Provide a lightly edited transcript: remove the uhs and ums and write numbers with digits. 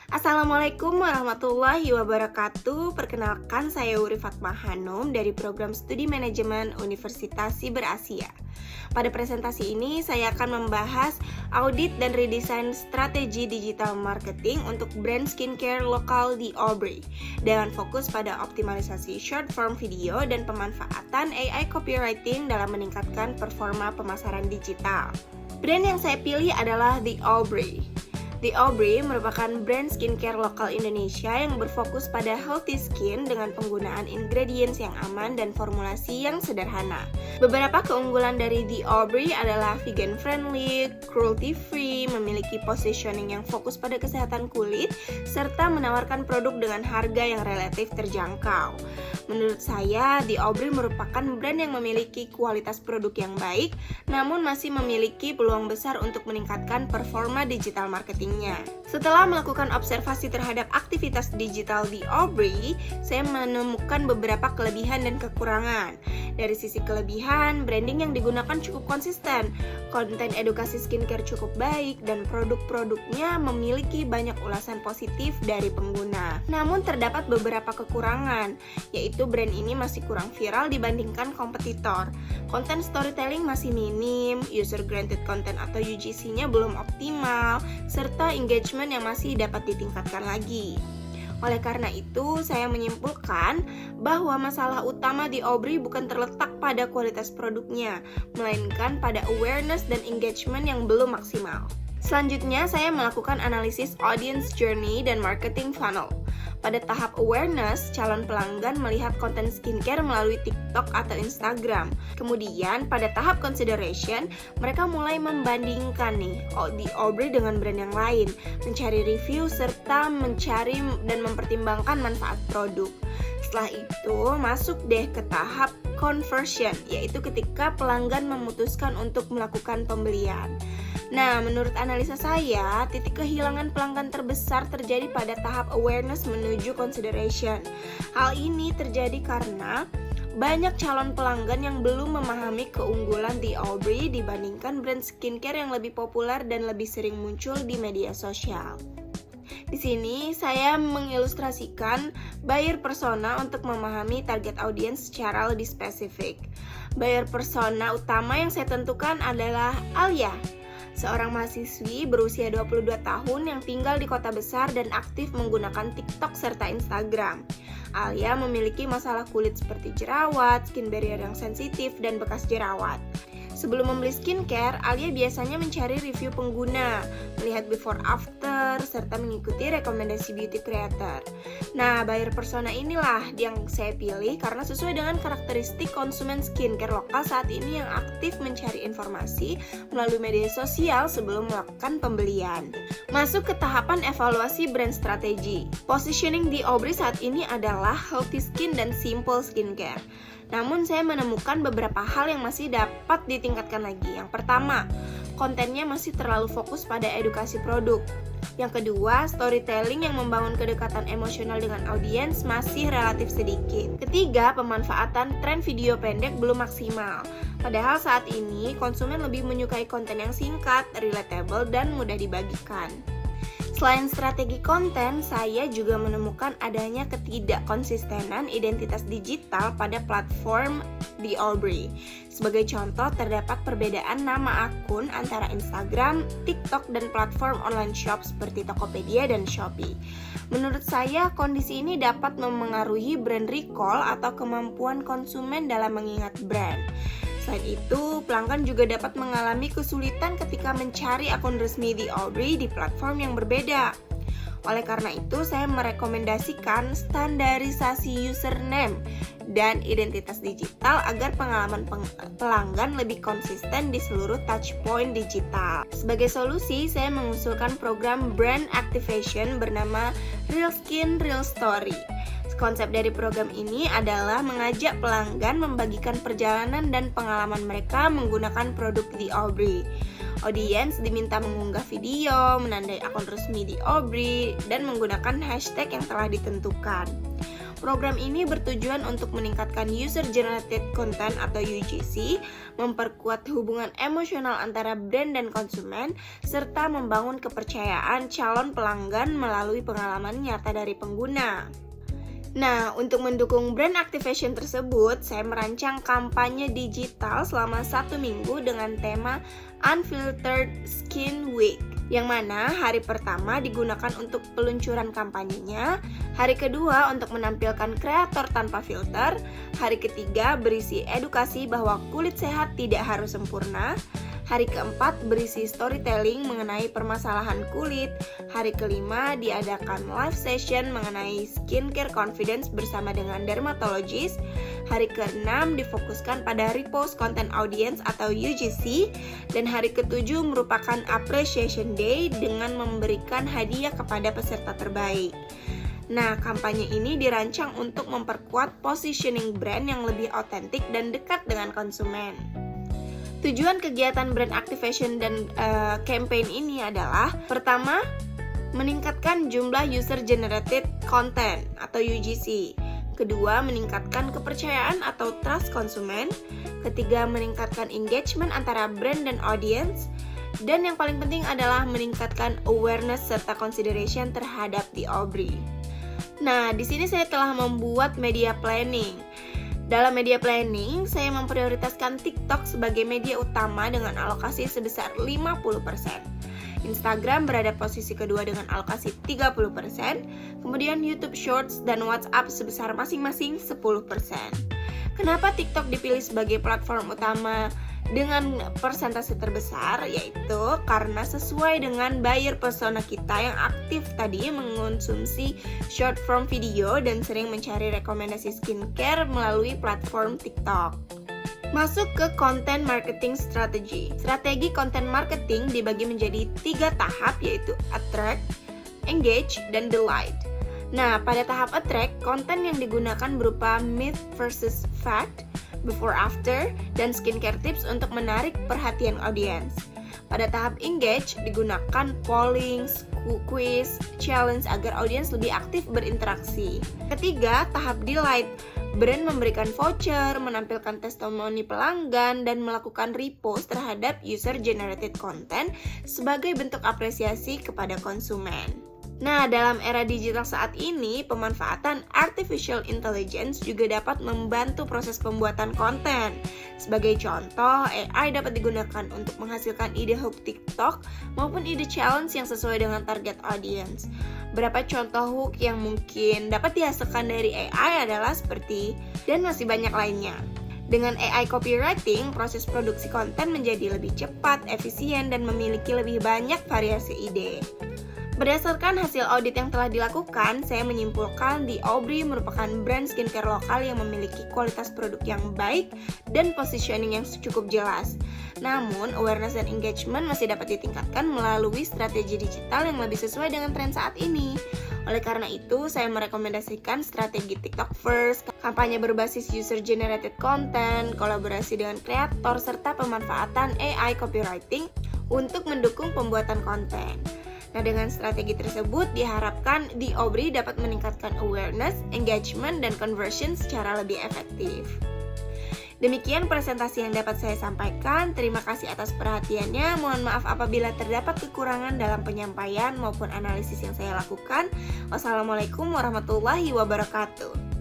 Assalamualaikum warahmatullahi wabarakatuh. Perkenalkan, saya Wuri Fatma Hanum dari program Studi Manajemen Universitas Siber Asia. Pada presentasi ini saya akan membahas audit dan redesign strategi digital marketing untuk brand skincare lokal di Aubrey dengan fokus pada optimalisasi short form video dan pemanfaatan AI copywriting dalam meningkatkan performa pemasaran digital. Brand yang saya pilih adalah The Aubrey. The Aubrey merupakan brand skincare lokal Indonesia yang berfokus pada healthy skin dengan penggunaan ingredients yang aman dan formulasi yang sederhana. Beberapa keunggulan dari The Aubrey adalah vegan friendly, cruelty free, memiliki positioning yang fokus pada kesehatan kulit, serta menawarkan produk dengan harga yang relatif terjangkau. Menurut saya, The Aubrey merupakan brand yang memiliki kualitas produk yang baik, namun masih memiliki peluang besar untuk meningkatkan performa digital marketingnya. Setelah melakukan observasi terhadap aktivitas digital The Aubrey, saya menemukan beberapa kelebihan dan kekurangan. Dari sisi kelebihan, branding yang digunakan cukup konsisten, konten edukasi skincare cukup baik, dan produk-produknya memiliki banyak ulasan positif dari pengguna. Namun terdapat beberapa kekurangan, yaitu brand ini masih kurang viral dibandingkan kompetitor. Konten storytelling masih minim, user granted content atau UGC-nya belum optimal, serta engagement yang masih dapat ditingkatkan lagi. Oleh karena itu, saya menyimpulkan bahwa masalah utama di Aubrey bukan terletak pada kualitas produknya, melainkan pada awareness dan engagement yang belum maksimal. Selanjutnya, saya melakukan analisis audience journey dan marketing funnel. Pada tahap awareness, calon pelanggan melihat konten skincare melalui TikTok atau Instagram. Kemudian, pada tahap consideration, mereka mulai membandingkan The Aubrey dengan brand yang lain, mencari review, serta mencari dan mempertimbangkan manfaat produk. Setelah itu, masuk deh ke tahap conversion, yaitu ketika pelanggan memutuskan untuk melakukan pembelian. Nah, menurut analisa saya, titik kehilangan pelanggan terbesar terjadi pada tahap awareness menuju consideration. Hal ini terjadi karena banyak calon pelanggan yang belum memahami keunggulan The Aubrey dibandingkan brand skincare yang lebih populer dan lebih sering muncul di media sosial. Di sini saya mengilustrasikan buyer persona untuk memahami target audience secara lebih spesifik. Buyer persona utama yang saya tentukan adalah Alia, seorang mahasiswi berusia 22 tahun yang tinggal di kota besar dan aktif menggunakan TikTok serta Instagram. Alia memiliki masalah kulit seperti jerawat, skin barrier yang sensitif, dan bekas jerawat. Sebelum membeli skincare, Alia biasanya mencari review pengguna, melihat before after, serta mengikuti rekomendasi beauty creator. Nah, buyer persona inilah yang saya pilih karena sesuai dengan karakteristik konsumen skincare lokal saat ini yang aktif mencari informasi melalui media sosial sebelum melakukan pembelian. Masuk ke tahapan evaluasi brand strategi. Positioning The Aubrey saat ini adalah healthy skin dan simple skincare. Namun saya menemukan beberapa hal yang masih dapat ditingkatkan lagi. Yang pertama, kontennya masih terlalu fokus pada edukasi produk. Yang kedua, storytelling yang membangun kedekatan emosional dengan audiens masih relatif sedikit. Ketiga, pemanfaatan tren video pendek belum maksimal. Padahal saat ini konsumen lebih menyukai konten yang singkat, relatable, dan mudah dibagikan. Selain strategi konten, saya juga menemukan adanya ketidakkonsistenan identitas digital pada platform The Aubrey. Sebagai contoh, terdapat perbedaan nama akun antara Instagram, TikTok, dan platform online shop seperti Tokopedia dan Shopee. Menurut saya, kondisi ini dapat memengaruhi brand recall atau kemampuan konsumen dalam mengingat brand. Selain itu, pelanggan juga dapat mengalami kesulitan ketika mencari akun resmi The Aubrey di platform yang berbeda. Oleh karena itu, saya merekomendasikan standarisasi username dan identitas digital agar pengalaman pelanggan lebih konsisten di seluruh touchpoint digital. Sebagai solusi, saya mengusulkan program brand activation bernama Real Skin Real Story. Konsep dari program ini adalah mengajak pelanggan membagikan perjalanan dan pengalaman mereka menggunakan produk The Aubrey. Audiens diminta mengunggah video, menandai akun resmi The Aubrey, dan menggunakan hashtag yang telah ditentukan. Program ini bertujuan untuk meningkatkan user generated content atau UGC, memperkuat hubungan emosional antara brand dan konsumen, serta membangun kepercayaan calon pelanggan melalui pengalaman nyata dari pengguna. Nah, untuk mendukung brand activation tersebut, saya merancang kampanye digital selama 1 minggu dengan tema Unfiltered Skin Week, yang mana hari pertama digunakan untuk peluncuran kampanyenya, hari kedua untuk menampilkan kreator tanpa filter, hari ketiga berisi edukasi bahwa kulit sehat tidak harus sempurna, hari keempat berisi storytelling mengenai permasalahan kulit, hari kelima diadakan live session mengenai skincare confidence bersama dengan dermatologis, hari keenam difokuskan pada repost content audience atau UGC, dan hari ketujuh merupakan appreciation day dengan memberikan hadiah kepada peserta terbaik. Nah, kampanye ini dirancang untuk memperkuat positioning brand yang lebih otentik dan dekat dengan konsumen. Tujuan kegiatan brand activation dan campaign ini adalah: pertama, meningkatkan jumlah user generated content atau UGC. Kedua, meningkatkan kepercayaan atau trust konsumen. Ketiga, meningkatkan engagement antara brand dan audience. Dan yang paling penting adalah meningkatkan awareness serta consideration terhadap The Aubrey. Nah, di sini saya telah membuat media planning. Dalam media planning, saya memprioritaskan TikTok sebagai media utama dengan alokasi sebesar 50%. Instagram berada posisi kedua dengan alokasi 30%, kemudian YouTube Shorts dan WhatsApp sebesar masing-masing 10%. Kenapa TikTok dipilih sebagai platform utama dengan persentase terbesar? Yaitu karena sesuai dengan buyer persona kita yang aktif tadi mengonsumsi short form video dan sering mencari rekomendasi skincare melalui platform TikTok. Masuk ke content marketing strategy. Strategi content marketing dibagi menjadi 3 tahap, yaitu attract, engage, dan delight. Nah, pada tahap attract, konten yang digunakan berupa myth versus fact, before after, dan skincare tips untuk menarik perhatian audiens. Pada tahap engage, digunakan polling, quiz, challenge agar audiens lebih aktif berinteraksi. Ketiga, tahap delight. Brand memberikan voucher, menampilkan testimoni pelanggan, dan melakukan repost terhadap user-generated content sebagai bentuk apresiasi kepada konsumen. Nah, dalam era digital saat ini, pemanfaatan artificial intelligence juga dapat membantu proses pembuatan konten. Sebagai contoh, AI dapat digunakan untuk menghasilkan ide hook TikTok maupun ide challenge yang sesuai dengan target audience. Beberapa contoh hook yang mungkin dapat dihasilkan dari AI adalah seperti, dan masih banyak lainnya. Dengan AI copywriting, proses produksi konten menjadi lebih cepat, efisien, dan memiliki lebih banyak variasi ide. Berdasarkan hasil audit yang telah dilakukan, saya menyimpulkan The Aubrey merupakan brand skincare lokal yang memiliki kualitas produk yang baik dan positioning yang cukup jelas. Namun, awareness dan engagement masih dapat ditingkatkan melalui strategi digital yang lebih sesuai dengan tren saat ini. Oleh karena itu, saya merekomendasikan strategi TikTok First, kampanye berbasis user-generated content, kolaborasi dengan kreator, serta pemanfaatan AI copywriting untuk mendukung pembuatan konten. Nah, dengan strategi tersebut diharapkan The Aubrey dapat meningkatkan awareness, engagement, dan conversion secara lebih efektif. Demikian presentasi yang dapat saya sampaikan. Terima kasih atas perhatiannya. Mohon maaf apabila terdapat kekurangan dalam penyampaian maupun analisis yang saya lakukan. Wassalamualaikum warahmatullahi wabarakatuh.